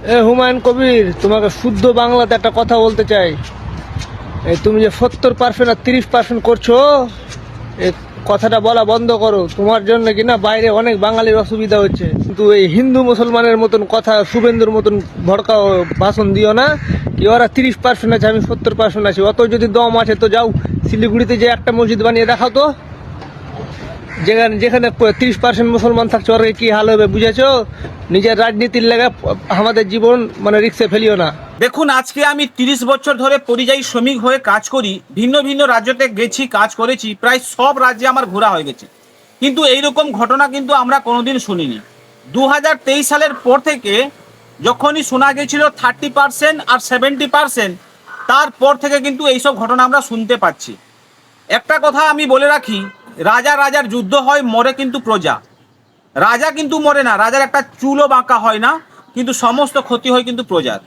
হুমায়ুন কবির, তোমাকে শুদ্ধ বাংলাতে একটা কথা বলতে চাই। তুমি যে 70% আর 30% করছো, এই কথাটা বলা বন্ধ করো। তোমার জন্য কিনা বাইরে অনেক বাঙালির অসুবিধা হচ্ছে, কিন্তু এই হিন্দু মুসলমানের মতন কথা, শুভেন্দুর মতন ভড়কাও ভাষণ দিও না কি ওরা 30% আছে, আমি 70% আছি। অত যদি দম আছে তো যাও শিলিগুড়িতে যে একটা মসজিদ বানিয়ে দেখাও তো, যেখানে যেখানে 30% মুসলমান থাকছে, ওর কি হাল হবে বুঝেছো? নিজের রাজনীতির লেগে আমাদের জীবন মানে রিক্সে ফেলিও না। দেখুন, আজকে আমি 30 বছর ধরে পরিযায়ী শ্রমিক হয়ে কাজ করি। ভিন্ন ভিন্ন রাজ্যতে গেছি, কাজ করেছি, প্রায় সব রাজ্যে আমার ঘোরা হয়ে গেছে, কিন্তু এইরকম ঘটনা কিন্তু আমরা কোনোদিন শুনিনি। 2023 সালের পর থেকে যখনই শোনা গেছিল 30% আর 70%, তারপর থেকে কিন্তু এইসব ঘটনা আমরা শুনতে পাচ্ছি। একটা কথা আমি বলে রাখি, রাজা রাজার যুদ্ধ হয়, মরে কিন্তু প্রজা। রাজা কিন্তু মরে না, রাজার একটা চুলও বাঁকা হয় না, কিন্তু সমস্ত ক্ষতি হয় কিন্তু প্রজার।